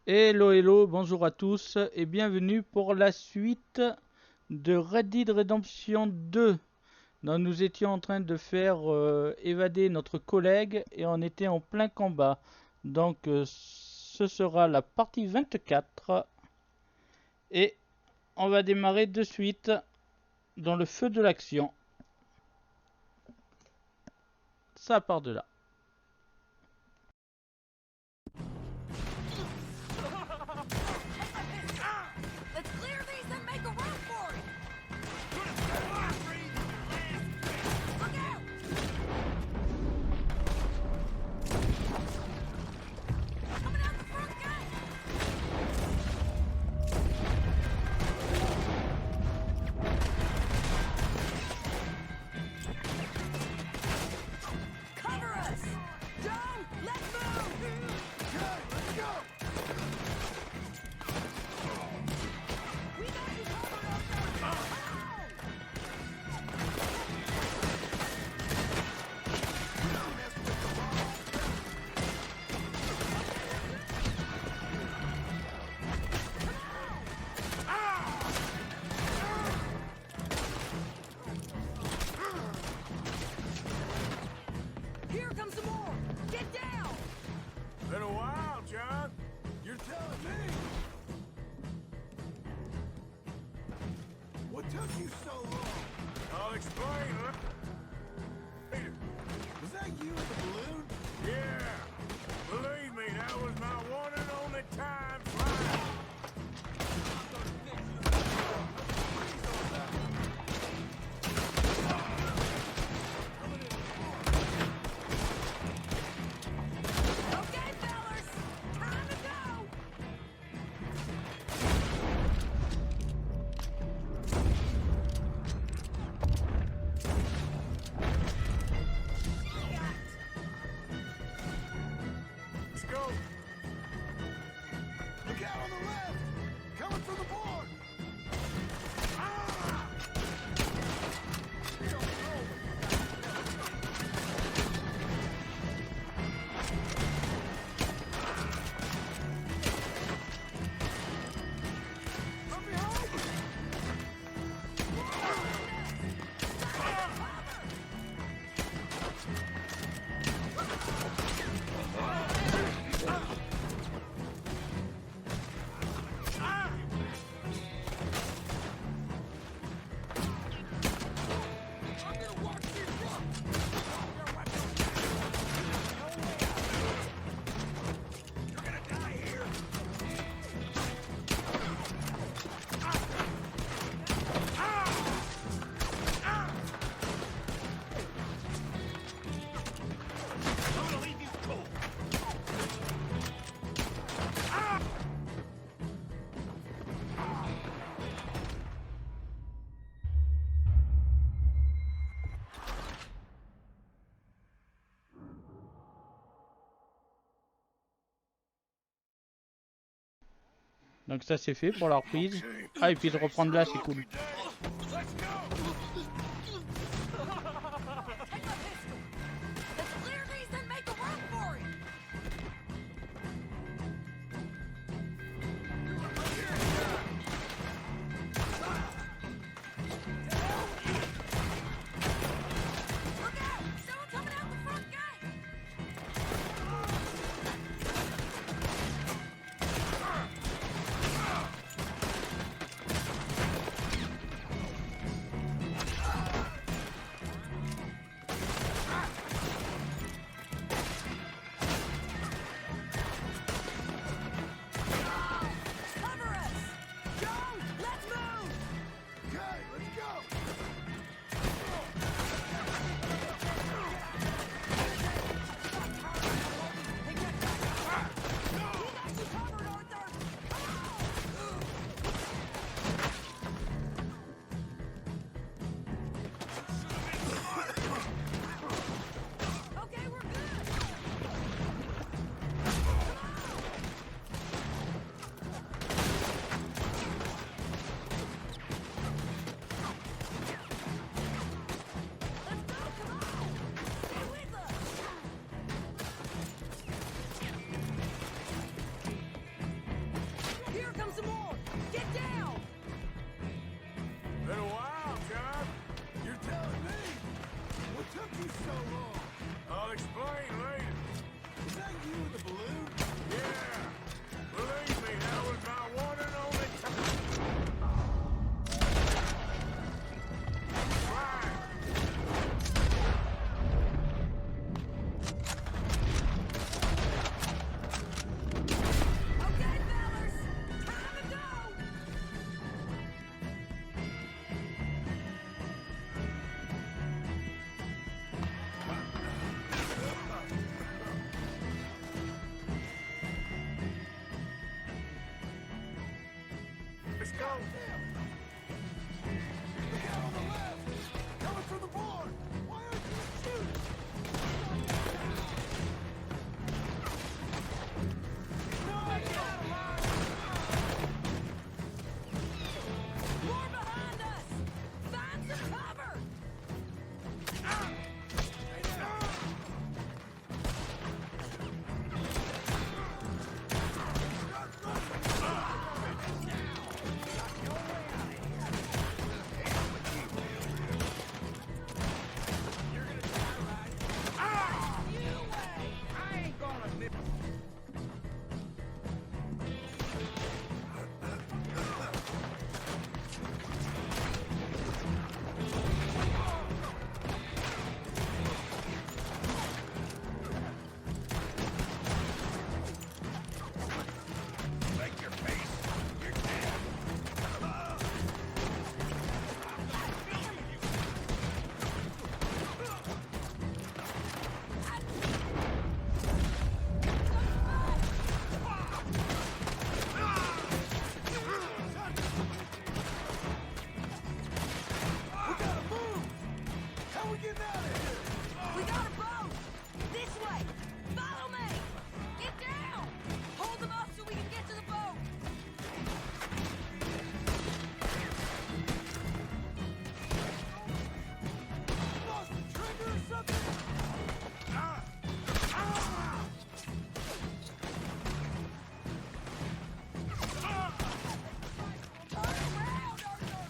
Hello, hello, bonjour à tous et bienvenue pour la suite de Red Dead Redemption 2. Donc, nous étions en train de faire évader notre collègue et on était en plein combat. Donc ce sera la partie 24 et on va démarrer de suite dans le feu de l'action. Ça part de là. Let's clear these and make a run for it! Look out! Coming out the front gate! Cover us! Joe, let's move! Okay, let's go! We got you covered up there! Here comes some more! Get down! Been a while, John. You're telling me. What took you so long? I'll explain, huh? Peter, was that you in the balloon? Yeah. Believe me, that was my one and only time flying. Okay, fellas! Time to go! Let's go. Look out on the left! Coming from the board! Ah! From behind you! I'm gonna watch this run! You're gonna die here! I'm gonna leave you cold! Donc ça c'est fait pour la reprise. Ah et puis de reprendre là c'est cool. Let's go! Take my pistol! Let's clear these and make a run for it! Look out! Someone coming out the front gate! go. The guy on the left! Coming from the barn! Why aren't you shooting? More behind us! Find some cover! Make your face. You're dead. We gotta move! How we getting out of here? We got a boat! This way! Follow me! Get down! Hold them up so we can get to the boat! Lost the trigger or something? Turn around, Arthur!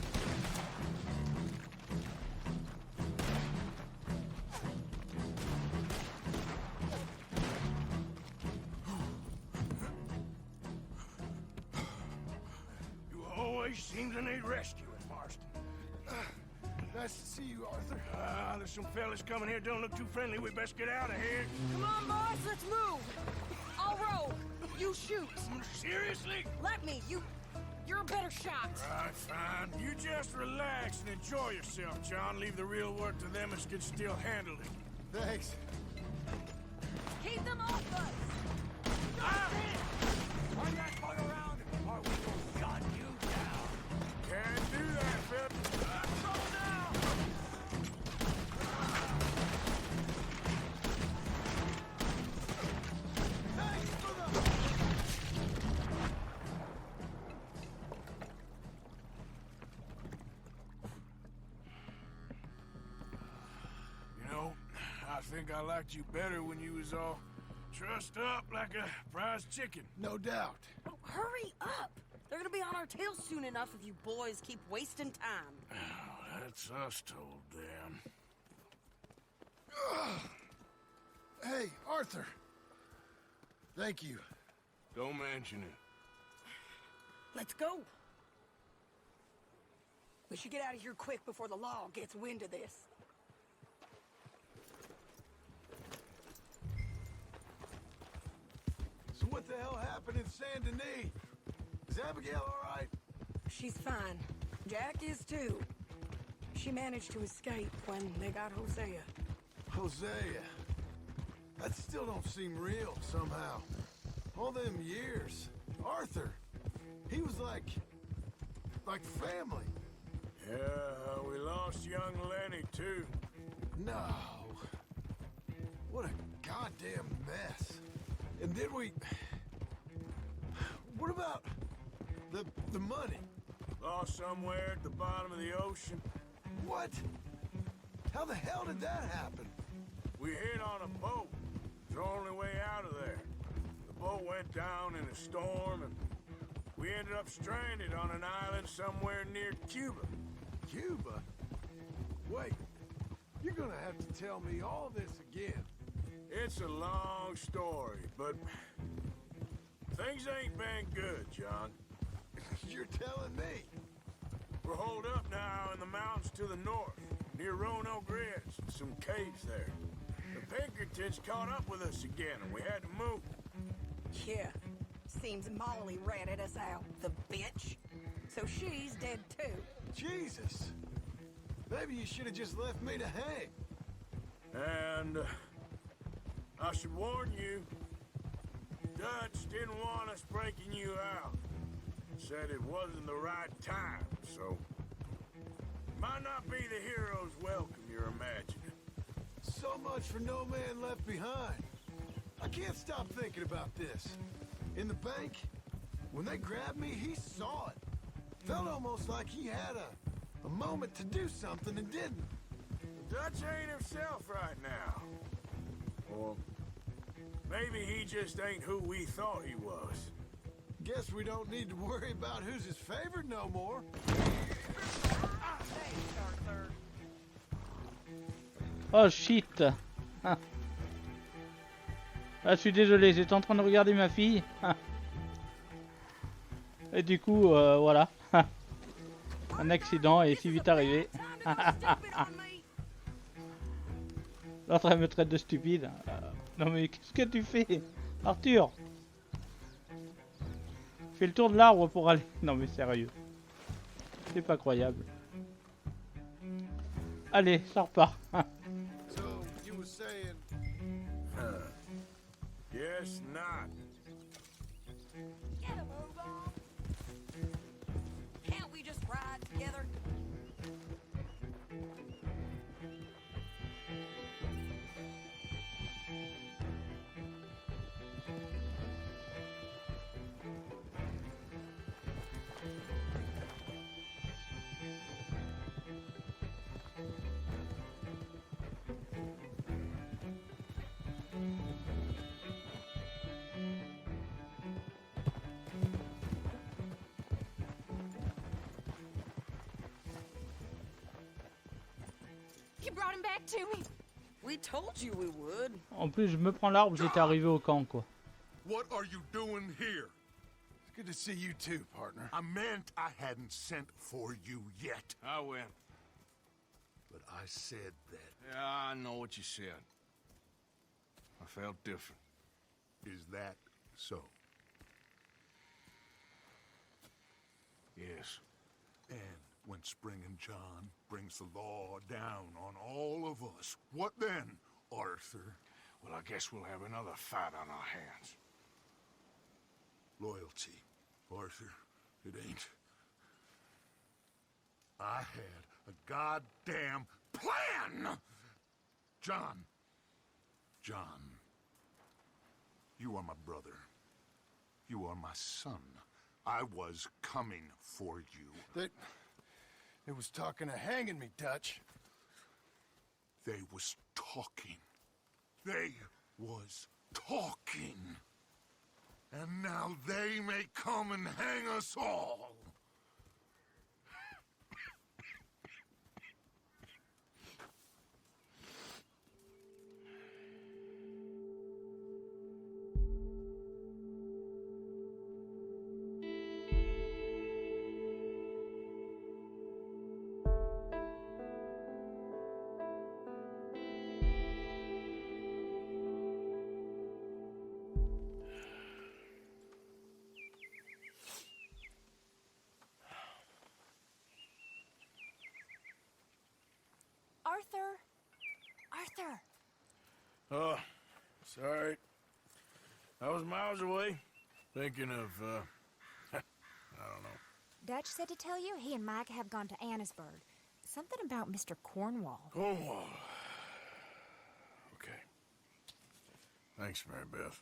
You always seem to need rescuing, Marston. Nice to see you, Arthur. There's some fellas coming here. Don't look too friendly. We best get out of here. Come on, boys, let's move. I'll row. You shoot. Seriously? Let me. You're a better shot. Right, fine. You just relax and enjoy yourself, John. Leave the real work to them that can still handle it. Thanks. Keep them off us. Turn that boat around, or we will shut you down. Can't do that, Phil. Slow down! Thanks for the... You know, I think I liked you better when you was all trussed up like a prize chicken. No doubt. Oh, hurry up. They're gonna be on our tails soon enough if you boys keep wasting time. Oh, that's us told them. Hey, Arthur. Thank you. Don't mention it. Let's go. We should get out of here quick before the law gets wind of this. So what the hell happened in Saint Denis? Is Abigail all right? She's fine. Jack is too. She managed to escape when they got Hosea. Hosea. That still don't seem real somehow. All them years. Arthur. He was like family. Yeah, we lost young Lenny, too. No. What a goddamn mess. And then we... What about the money? Lost somewhere at the bottom of the ocean. What? How the hell did that happen? We hit on a boat. It's the only way out of there. The boat went down in a storm, and we ended up stranded on an island somewhere near Cuba. Cuba? Wait, you're gonna have to tell me all this again. It's a long story, but things ain't been good, John. You're telling me. We're holed up now in the mountains to the north, near Roanoke Ridge, some caves there. The Pinkertons caught up with us again, and we had to move. Yeah. Seems Molly ratted us out, the bitch. So she's dead too. Jesus. Maybe you should have just left me to hang. And I should warn you, Dutch didn't want us breaking you out. said it wasn't the right time, so... Might not be the hero's welcome you're imagining. So much for no man left behind. I can't stop thinking about this. In the bank, when they grabbed me, he saw it. Felt almost like he had a moment to do something and didn't. Dutch ain't himself right now. Or maybe he just ain't who we thought he was. Guess we don't need to worry about who's his favorite no more. Oh shit. Ah. Ah, je suis désolé, j'étais en train de regarder ma fille. Ah. Et du coup, voilà. Un accident est si vite arrivé. L'autre elle me traite de stupide. Non mais qu'est-ce que tu fais, Arthur? Fais le tour de l'arbre pour aller. Non mais sérieux. C'est pas croyable. Allez, ça repart. So, you were saying... Guess not. Get a move on. Can't we just ride together? You brought him back to me. We told you we would. En plus, je me prends l'arbre, j'étais arrivé au camp quoi. What are you doing here? It's good to see you too, partner. I meant I hadn't sent for you yet. I went. But I said that. Yeah, I know what you said. I felt different. Is that so? Yes. And when Spring and John brings the law down on all of us, what then, Arthur? Well, I guess we'll have another fight on our hands. Loyalty, Arthur, it ain't. I had a goddamn plan! John, you are my brother. You are my son. I was coming for you. They was talking of hanging me, Dutch. They was talking. They was talking. And now they may come and hang us all. Arthur! Oh, sorry. I was miles away, thinking of, I don't know. Dutch said to tell you he and Mike have gone to Annisburg. Something about Mr. Cornwall. Cornwall. Okay. Thanks, Mary Beth.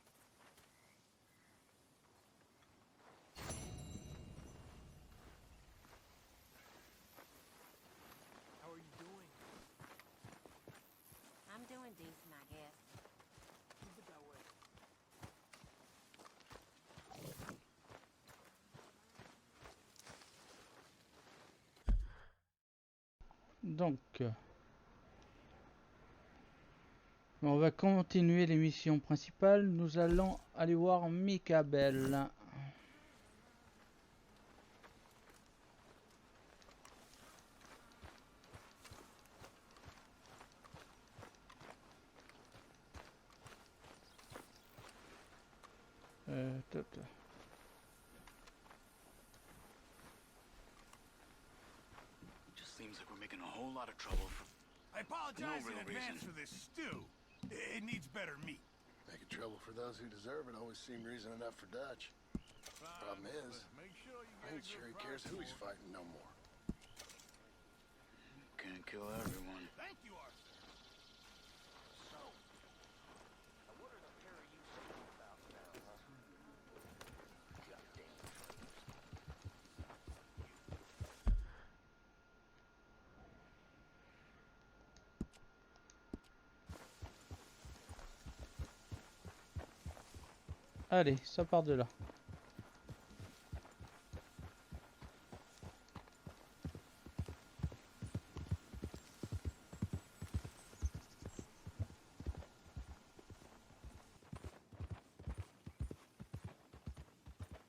How are you doing? I'm doing decent, I guess. Keep it that way. Donc, on va continuer l'émission principale. Nous allons aller voir Mikabel. Just seems like we're making a whole lot of trouble for... I apologize No in real advance reason. for this stew. It needs better meat. Making trouble for those who deserve it always seemed reason enough for Dutch. Problem is, I ain't sure he cares who he's fighting no more. Can't kill everyone. Thank you, Arthur. So, what are the pair of you thinking about now, huh? Goddamn. Allez, ça part de là.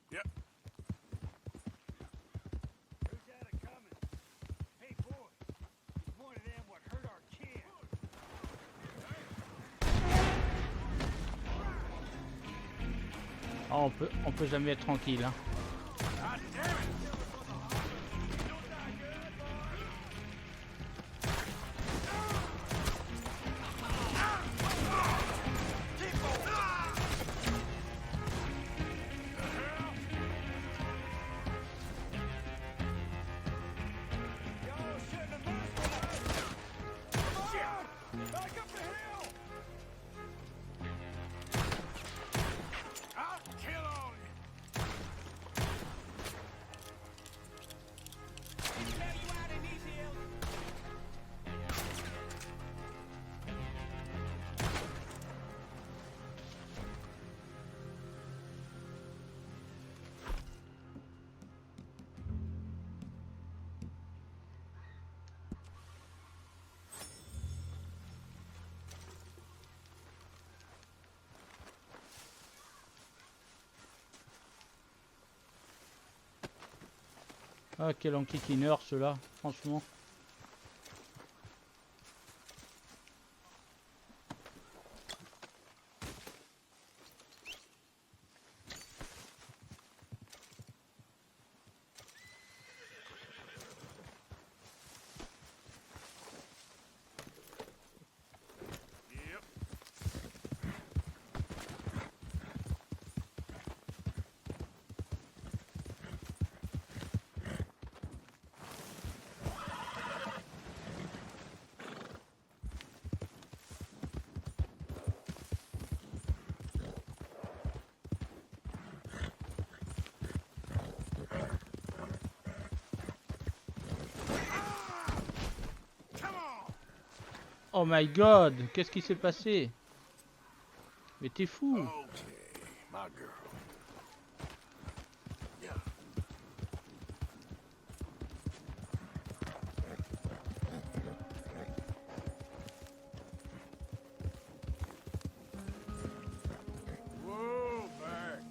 Yep. Who's that a coming? Hey, boy. It's one of them what hurt our kid. Oh, on peut jamais être tranquille, hein. God damn it! I'll kill all of you! Ah, quel enquiquineur ceux-là, franchement. Yep. Come on! Oh my god, qu'est-ce qui s'est passé? Mais t'es fou. Okay, my girl. Yeah. Whoa, back!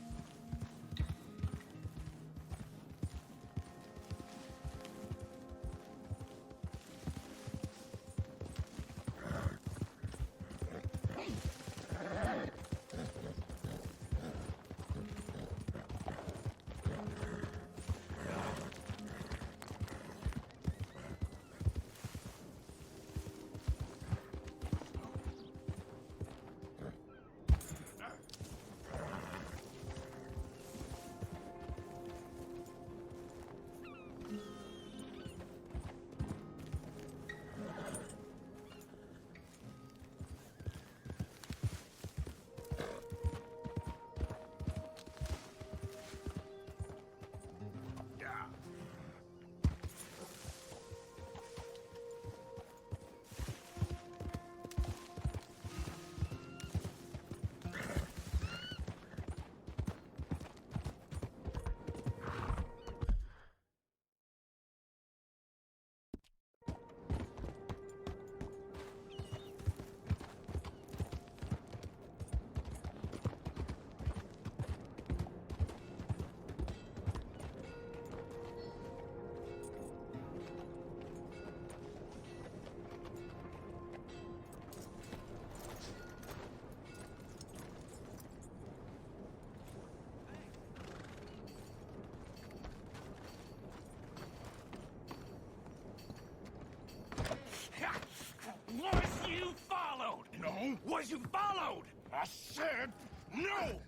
Was you followed? No? Was you followed? I said no!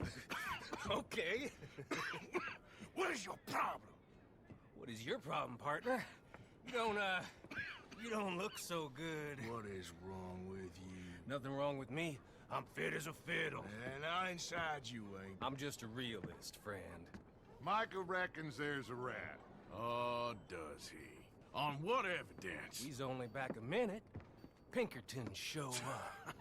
Okay. What is your problem? What is your problem, partner? You don't look so good. What is wrong with you? Nothing wrong with me. I'm fit as a fiddle. And I inside you ain't. I'm just a realist, friend. Micah reckons there's a rat. Oh, does he? On what evidence? He's only back a minute. Pinkerton show up.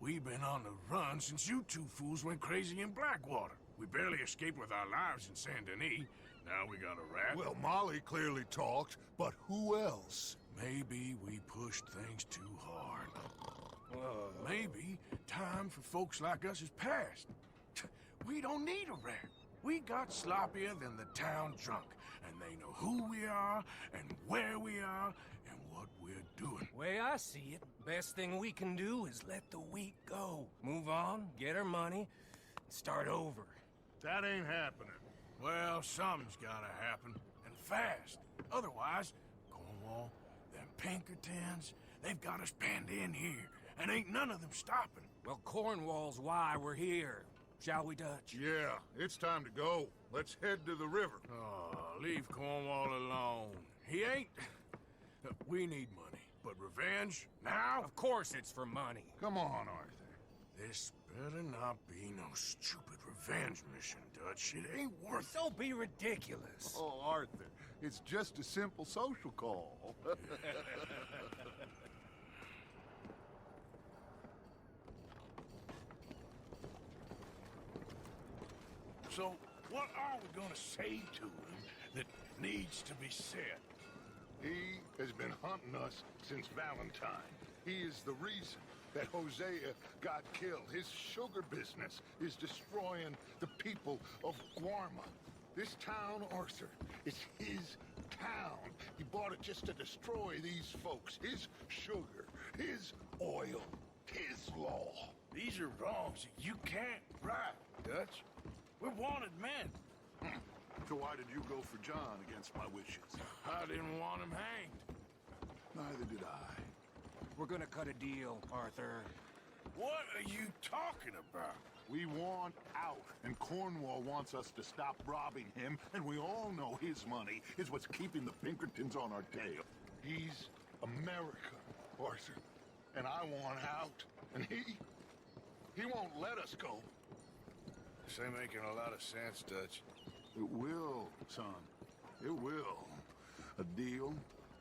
We've been on the run since you two fools went crazy in Blackwater. We barely escaped with our lives in Saint Denis. Now we got a rat. Well, Molly clearly talked, but who else? Maybe we pushed things too hard. Maybe time for folks like us is past. We don't need a rat. We got sloppier than the town drunk, and they know who we are, and where we are, and what we're doing. Way I see it, best thing we can do is let the week go. Move on, get our money, and start over. That ain't happening. Well, something's gotta happen, and fast. Otherwise, Cornwall, them Pinkertons, they've got us penned in here, and ain't none of them stopping. Well, Cornwall's why we're here. Shall we, Dutch? Yeah, it's time to go. Let's head to the river. Oh, leave Cornwall alone. He ain't... We need money, but revenge, now? Of course it's for money. Come on, Arthur. This better not be no stupid revenge mission, Dutch. It ain't worth it. Don't be ridiculous. Oh, Arthur, it's just a simple social call. So, what are we gonna say to him that needs to be said? He has been hunting us since Valentine. He is the reason that Hosea got killed. His sugar business is destroying the people of Guarma. This town, Arthur, is his town. He bought it just to destroy these folks. His sugar, his oil, his law. These are wrongs that you can't right, Dutch. We're wanted men. So why did you go for John against my wishes? I didn't want him hanged. Neither did I. We're gonna cut a deal, Arthur. What are you talking about? We want out, and Cornwall wants us to stop robbing him, and we all know his money is what's keeping the Pinkertons on our tail. He's America, Arthur, and I want out, and he won't let us go. This ain't making a lot of sense, Dutch. It will, son. It will. A deal,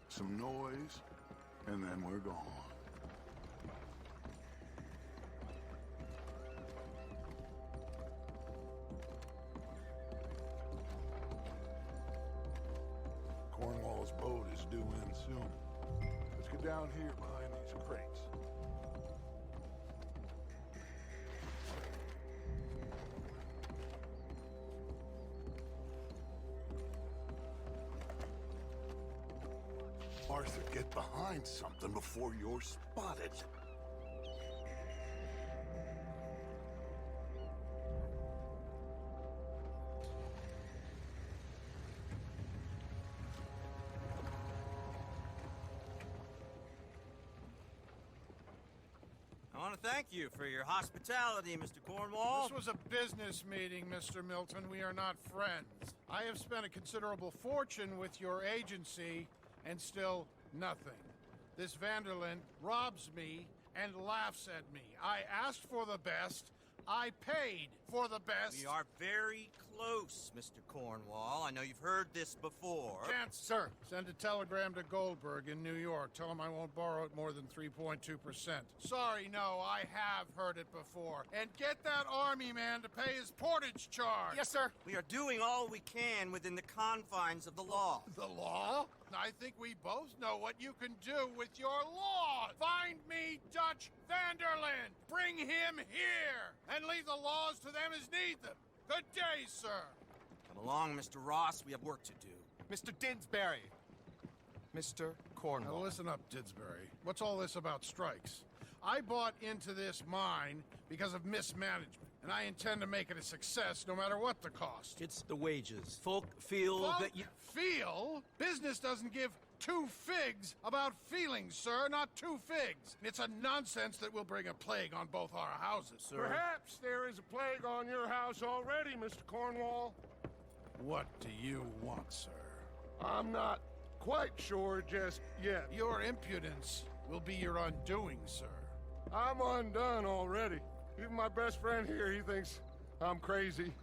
some noise, and then we're gone. Cornwall's boat is due in soon. Let's get down here behind these crates. Arthur, get behind something before you're spotted. I want to thank you for your hospitality, Mr. Cornwall. This was a business meeting, Mr. Milton. We are not friends. I have spent a considerable fortune with your agency, and still nothing. This Vanderlyn robs me and laughs at me. I asked for the best. I paid for the best. We are very close, Mr. Cornwall. I know you've heard this before. Chance, sir. Send a telegram to Goldberg in New York. Tell him I won't borrow it more than 3.2%. Sorry, no, I have heard it before. And get that army man to pay his portage charge. Yes, sir. We are doing all we can within the confines of the law. The law? I think we both know what you can do with your law. Find me Dutch Vanderlyn. Bring him here. And leave the laws to them as need them. Good day, sir. Come along, Mr. Ross. We have work to do. Mr. Didsbury. Mr. Cornwall. Now listen up, Didsbury. What's all this about strikes? I bought into this mine because of mismanagement, and I intend to make it a success no matter what the cost. It's the wages. Folk feel that you... Feel? Business doesn't give two figs about feelings, sir, not two figs. It's a nonsense that will bring a plague on both our houses, sir. Perhaps there is a plague on your house already, Mr. Cornwall. What do you want, sir? I'm not quite sure just yet. Your impudence will be your undoing, sir. I'm undone already. Even my best friend here, he thinks I'm crazy.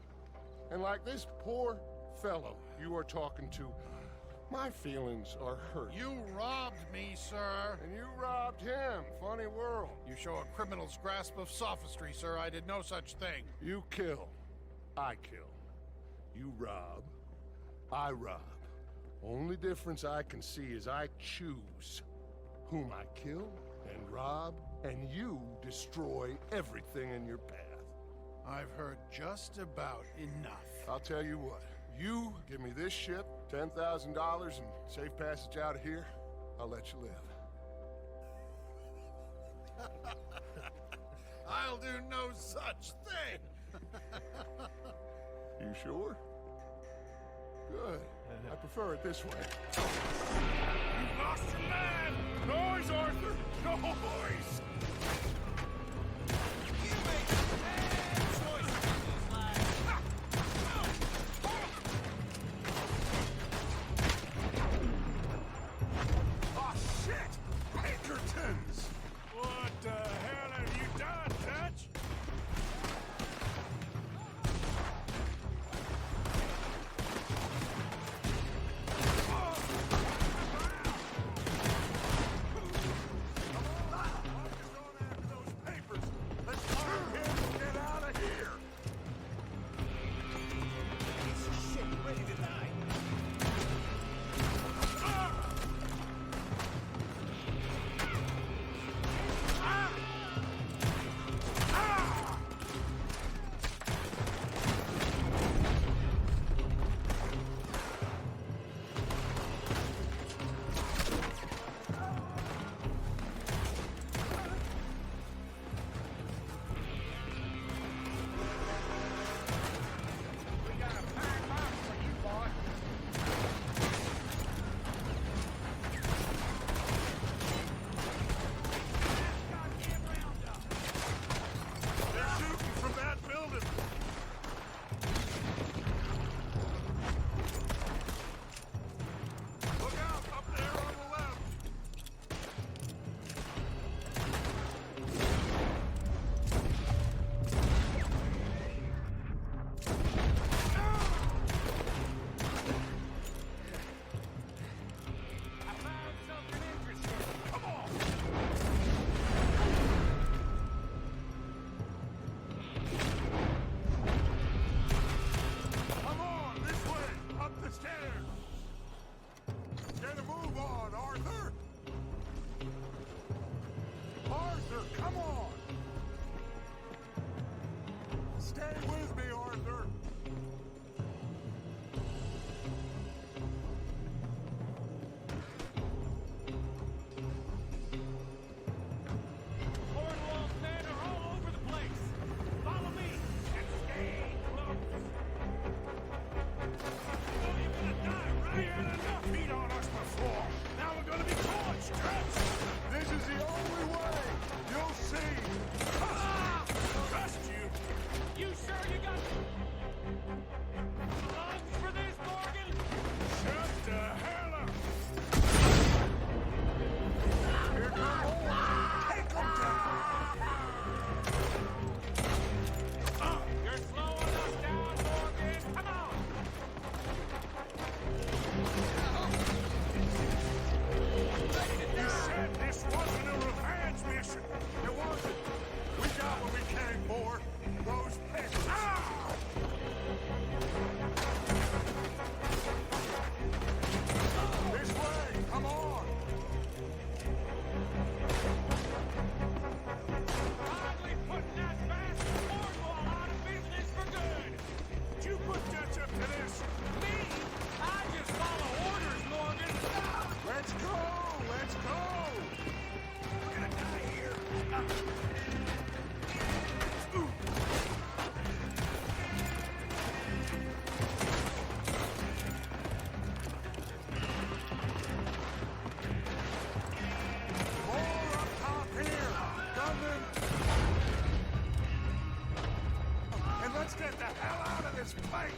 And like this poor fellow you are talking to, my feelings are hurt. You robbed me, sir. And you robbed him. Funny world. You show a criminal's grasp of sophistry, sir. I did no such thing. You kill. I kill. You rob. I rob. Only difference I can see is I choose whom I kill and rob, and you destroy everything in your path. I've heard just about enough. I'll tell you what. You give me this ship, $10,000, and safe passage out of here, I'll let you live. I'll do no such thing. You sure? Good. I prefer it this way. You've lost your man! Noise, Arthur! Noise! You make bad choices in this life. Oh, shit! Pinkertons! What the hell have you done, Dutch? You sure you got Let's get the hell out of this place!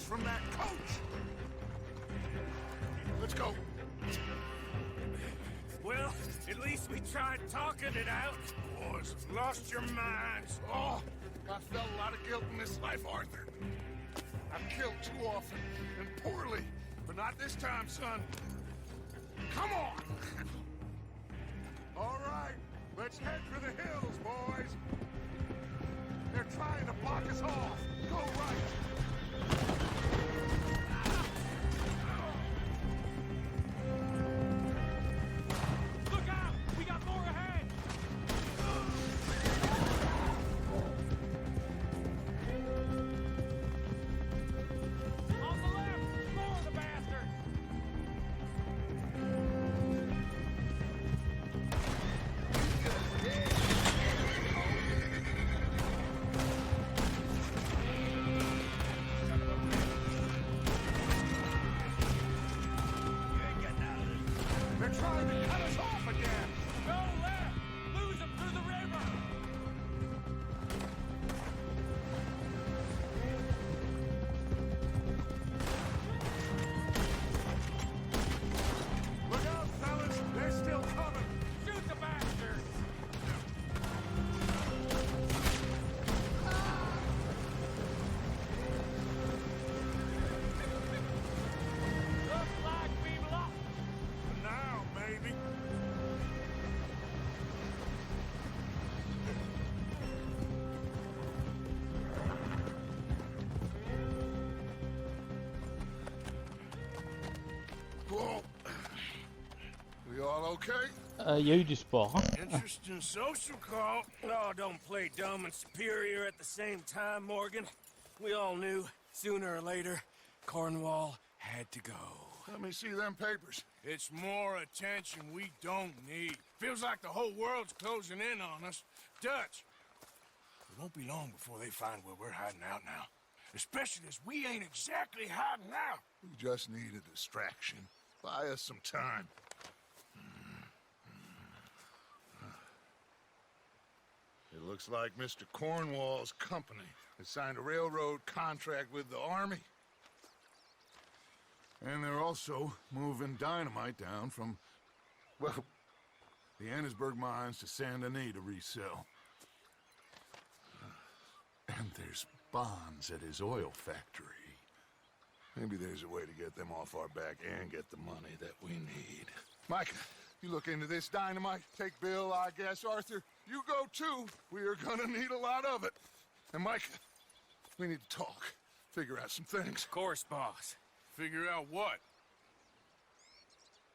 From that coach! Let's go. Well, at least we tried talking it out. Boys, lost your minds. Oh, I felt a lot of guilt in this life, Arthur. I've killed too often, and poorly. But not this time, son. Come on! All right, let's head for the hills, boys. They're trying to block us off. Go right. Look out! We got more ahead! On the left! More of the bastards! They're trying to cut us off again! Go left! Lose them through the river! Look out, fellas! They're still coming! Shoot the bastards! Looks like we've lost. Now, maybe. Whoa. We all okay? Il y a eu du sport. Hein? Interesting social call. Oh, don't play dumb and superior at the same time, Morgan. We all knew, sooner or later, Cornwall had to go. Let me see them papers. It's more attention we don't need. Feels like the whole world's closing in on us. Dutch, it won't be long before they find where we're hiding out now. Especially as we ain't exactly hiding out. We just need a distraction. Buy us some time. It looks like Mr. Cornwall's company has signed a railroad contract with the army. And they're also moving dynamite down from, well, the Annesburg mines to Saint Denis to resell. And there's bonds at his oil factory. Maybe there's a way to get them off our back and get the money that we need. Mike, you look into this dynamite. Take Bill, I guess. Arthur, you go too. We are gonna need a lot of it. And Mike, we need to talk. Figure out some things. Of course, boss. Figure out what?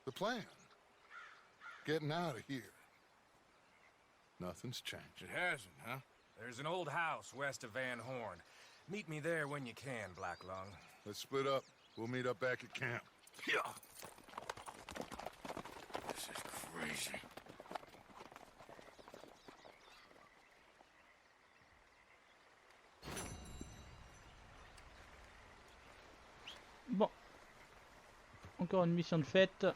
The plan. Getting out of here. Nothing's changed. It hasn't, huh? There's an old house west of Van Horn. Meet me there when you can, Blacklung. Let's split up. We'll meet up back at camp. Yeah. This is crazy. Bon. Encore une mission de fête.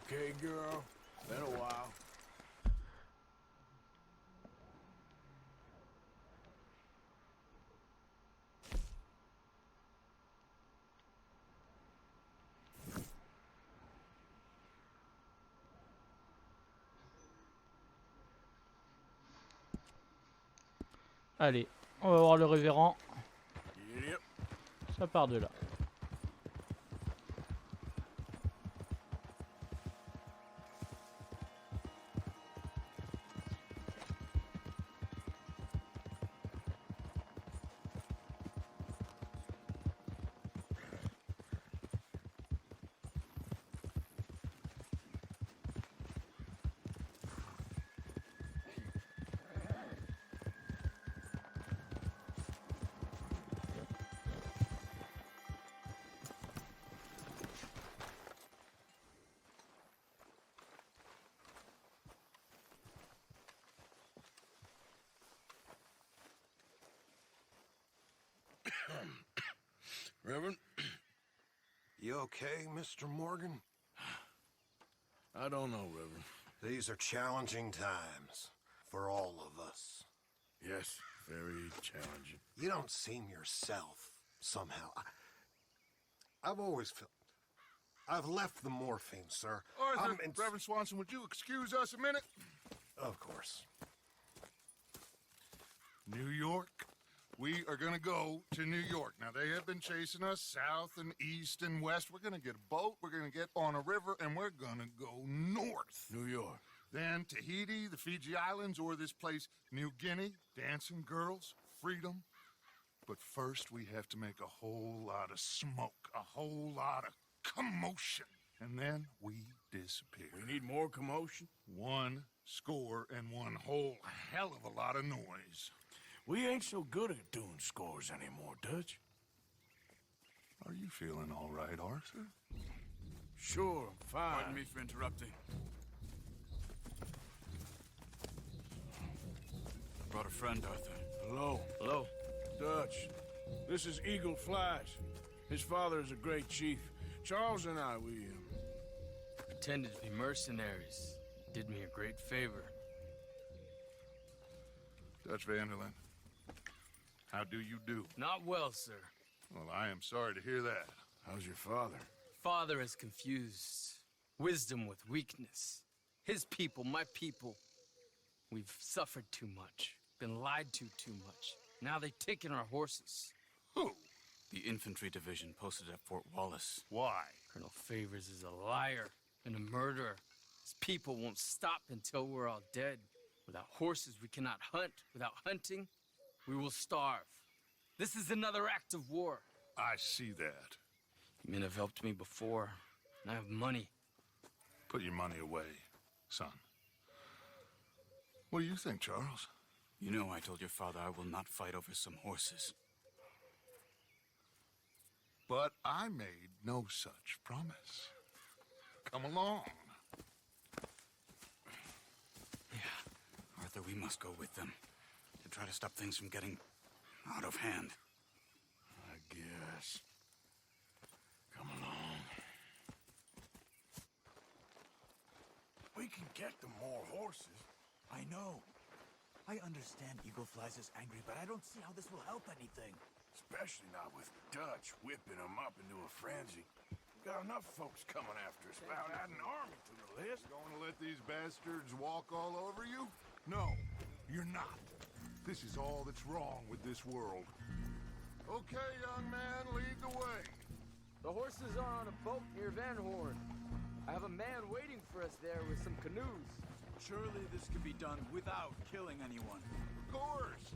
Okay, girl. Been a while. Allez, on va voir le révérend. Yep. Ça part de là. Reverend? You okay, Mr. Morgan? I don't know, Reverend. These are challenging times for all of us. Yes, very challenging. You don't seem yourself, somehow. I've always felt... I've left the morphine, sir. Arthur, Reverend Swanson, would you excuse us a minute? Of course. New York. We are gonna go to New York. Now, they have been chasing us south and east and west. We're gonna get a boat, we're gonna get on a river, and we're gonna go north. New York. Then Tahiti, the Fiji Islands, or this place, New Guinea, dancing girls, freedom. But first, we have to make a whole lot of smoke, a whole lot of commotion. And then we disappear. We need more commotion? 1 score and 1 whole hell of a lot of noise. We ain't so good at doing scores anymore, Dutch. Are you feeling all right, Arthur? Sure, I'm fine. Pardon me for interrupting. I brought a friend, Arthur. Hello. Hello. Dutch. This is Eagle Flash. His father is a great chief. Charles and I, we pretended to be mercenaries. Did me a great favor. Dutch Vanderlyn, how do you do? Not well, sir. Well, I am sorry to hear that. How's your father? Father has confused wisdom with weakness. His people, my people. We've suffered too much. Been lied to too much. Now they've taken our horses. Who? The infantry division posted at Fort Wallace. Why? Colonel Favors is a liar and a murderer. His people won't stop until we're all dead. Without horses, we cannot hunt. Without hunting, we will starve. This is another act of war. I see that. You men have helped me before, and I have money. Put your money away, son. What do you think, Charles? You know I told your father I will not fight over some horses. But I made no such promise. Come along. Yeah, Arthur, we must go with them to try to stop things from getting out of hand. I guess. Come along. We can get them more horses. I know. I understand Eagle Flies is angry, but I don't see how this will help anything. Especially not with Dutch whipping them up into a frenzy. Got enough folks coming after us without adding an army to the list. Going to let these bastards walk all over you? No, you're not. This is all that's wrong with this world. Okay, young man, lead the way. The horses are on a boat near Van Horn. I have a man waiting for us there with some canoes. Surely this could be done without killing anyone. Of course.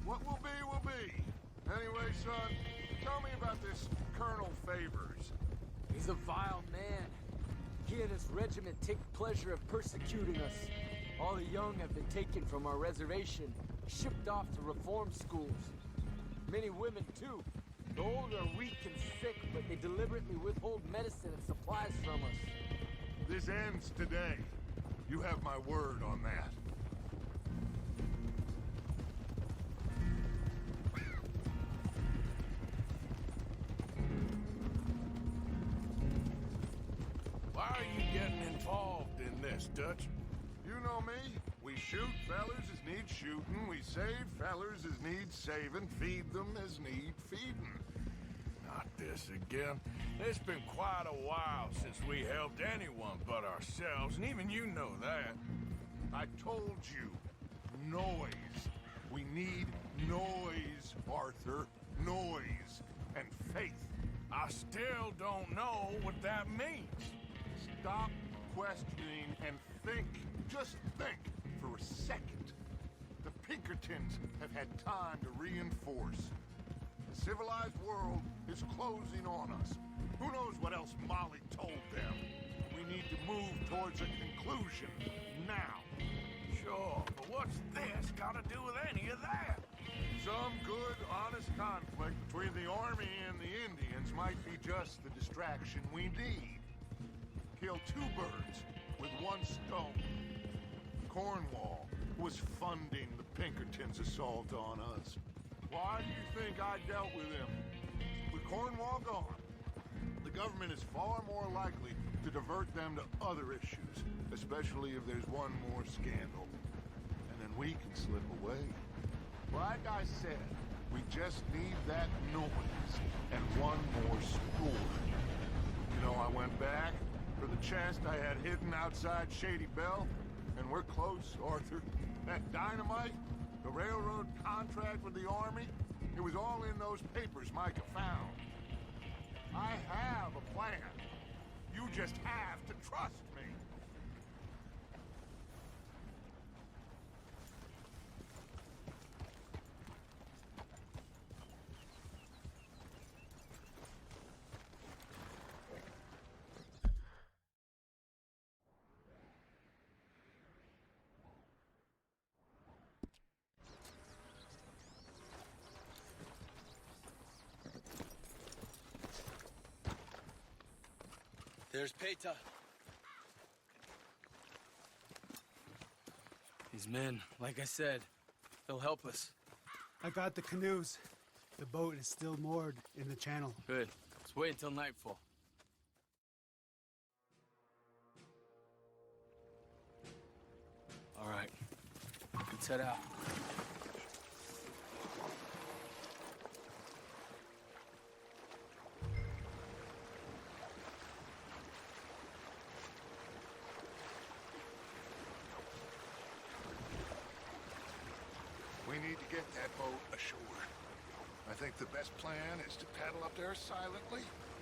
What will be. Anyway, son, tell me about this Colonel Favors. He's a vile man. He and his regiment take pleasure of persecuting us. All the young have been taken from our reservation, shipped off to reform schools. Many women, too. The old are weak and sick, but they deliberately withhold medicine and supplies from us. This ends today. You have my word on that. Why are you getting involved in this, Dutch? You know me. We shoot fellers as need shooting. We save fellers as need saving. Feed them as need feeding. Not this again. It's been quite a while since we helped anyone but ourselves, and even you know that. I told you. Noise. We need noise, Arthur. Noise. And faith. I still don't know what that means. Stop questioning and think. Just think for a second. The Pinkertons have had time to reinforce. The civilized world is closing on us. Who knows what else Molly told them? We need to move towards a conclusion now. Sure, but what's this got to do with any of that? Some good, honest conflict between the army and the Indians might be just the distraction we need. Kill 2 birds with 1 stone. Cornwall was funding the Pinkertons' assault on us. Why do you think I dealt with him? Cornwall gone, the government is far more likely to divert them to other issues, especially if there's one more scandal. And then we can slip away. Like I said, we just need that noise and one more spoor. You know, I went back for the chest I had hidden outside Shady Belle, and we're close, Arthur. That dynamite, the railroad contract with the army, it was all in those papers Micah found. I have a plan. You just have to trust me. There's Peta. These men, like I said, they'll help us. I got the canoes. The boat is still moored in the channel. Good. Let's wait until nightfall. All right. Let's head out. We need to get that boat ashore. I think the best plan is to paddle up there silently,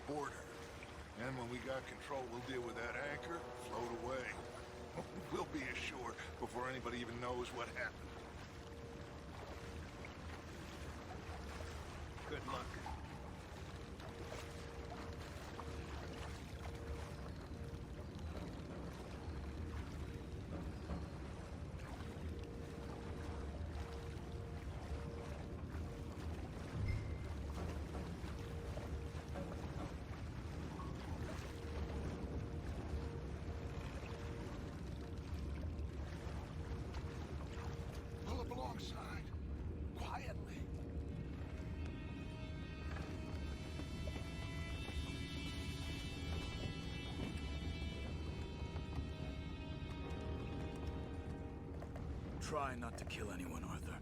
board her. And when we got control, we'll deal with that anchor, float away. We'll be ashore before anybody even knows what happened. Good luck. Pull up alongside, quietly. Try not to kill anyone, Arthur.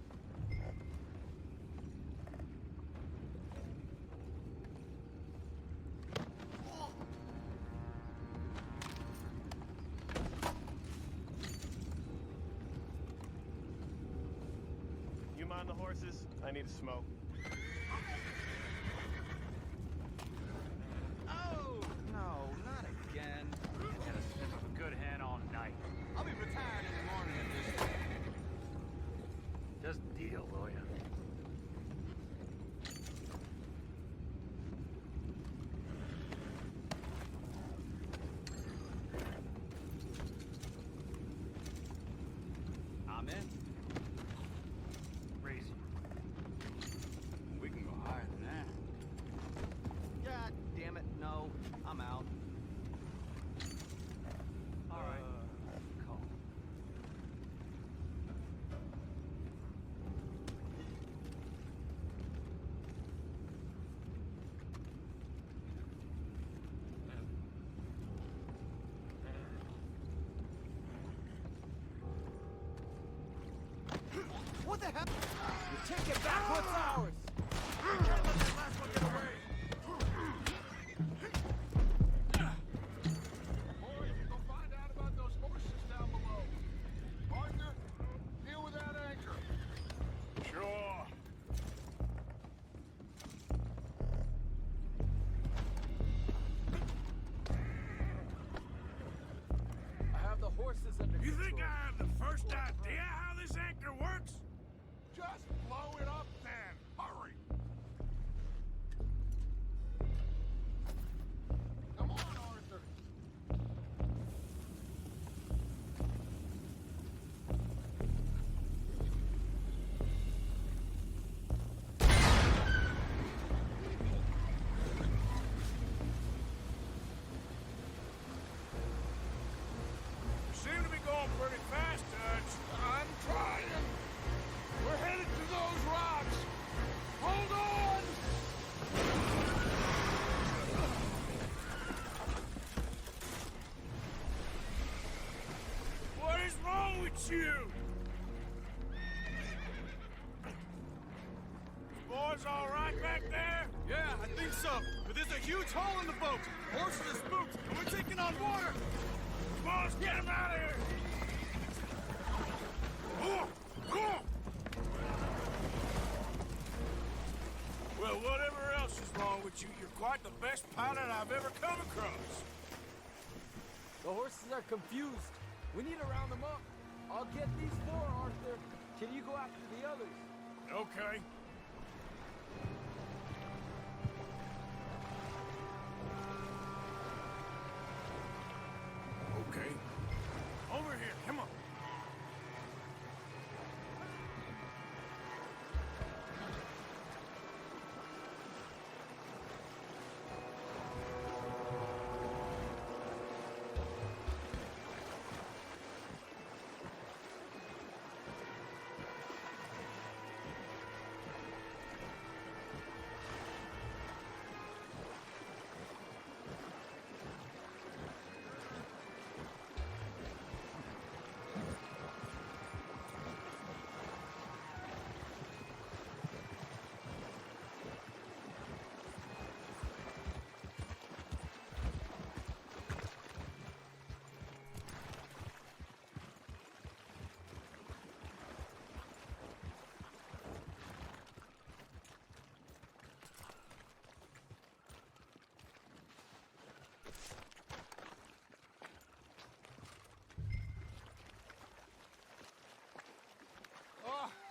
You mind the horses? I need a smoke. Oh, no, not again. I got a sniff of a good hand all night. I'll be retired in the morning at this point. Just deal, will ya? I'm in. Raise you. We can go higher than that. God damn it, no. I'm out. All right. Call. What the hell? You take it back, what's ours? You can't let that last one get away. Boys, go find out about those horses down below. Arthur, deal with that anchor. Sure. I have the horses under You control. think I have the first idea how this anchor works? Just blow it up then. Hurry. Come on, Arthur. You seem to be going pretty fast, Dutch. I'm trying. We're headed to those rocks. at you! Boys all right back there? Yeah, I think so. But there's a huge hole in the boat. Horses are spooked, and we're taking on water. Come on, let's get him out of here! Well, whatever else is wrong with you, you're quite the best pilot I've ever come across. The horses are confused. We need to round them up. I'll get these four, Arthur. Can you go after the others? Okay. Okay. Over here, come on.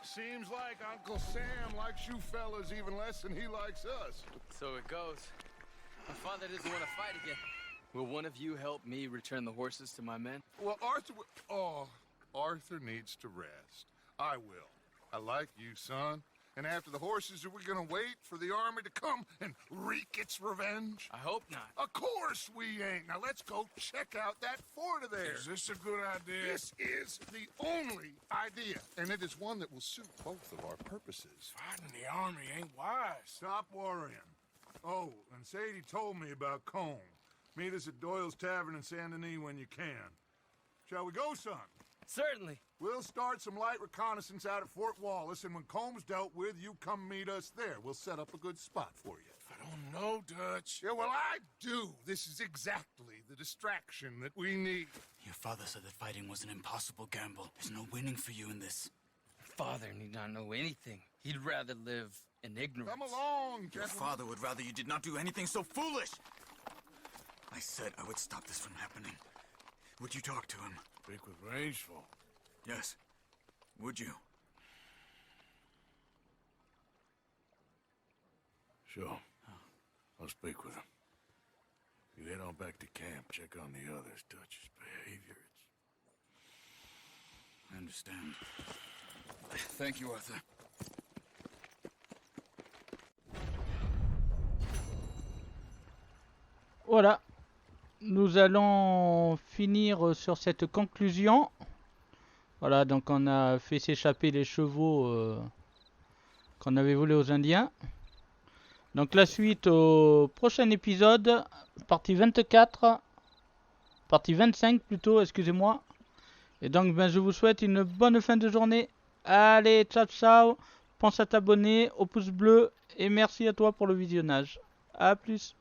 Seems like Uncle Sam likes you fellas even less than he likes us. So it goes. My father doesn't want to fight again. Will one of you help me return the horses to my men? Well, Arthur needs to rest. I will. I like you, son. And after the horses, are we gonna wait for the army to come and wreak its revenge? I hope not. Of course we ain't. Now let's go check out that fort of theirs. Is this a good idea? This is the only idea, and it is one that will suit both of our purposes. Fighting the army ain't wise. Stop worrying. Oh, and Sadie told me about Combe. Meet us at Doyle's Tavern in Saint Denis when you can. Shall we go, son? Certainly. We'll start some light reconnaissance out at Fort Wallace, and when Combs dealt with, you come meet us there. We'll set up a good spot for you. I don't know, Dutch. Yeah, well, I do. This is exactly the distraction that we need. Your father said that fighting was an impossible gamble. There's no winning for you in this. Father need not know anything. He'd rather live in ignorance. Come along, Your gentlemen. father would rather you did not do anything so foolish. I said I would stop this from happening. Would you talk to him? Speak with Rangeful. Yes. Would you? Sure. I'll speak with him. You head on back to camp, check on the others. Dutch's behavior, I understand. Thank you, Arthur. Voilà. Nous allons finir sur cette conclusion. Voilà, donc on a fait s'échapper les chevaux qu'on avait volés aux Indiens. Donc la suite au prochain épisode, partie 24, partie 25 plutôt, excusez-moi. Et donc ben, je vous souhaite une bonne fin de journée. Allez, ciao ciao, pense à t'abonner, au pouce bleu et merci à toi pour le visionnage. A plus.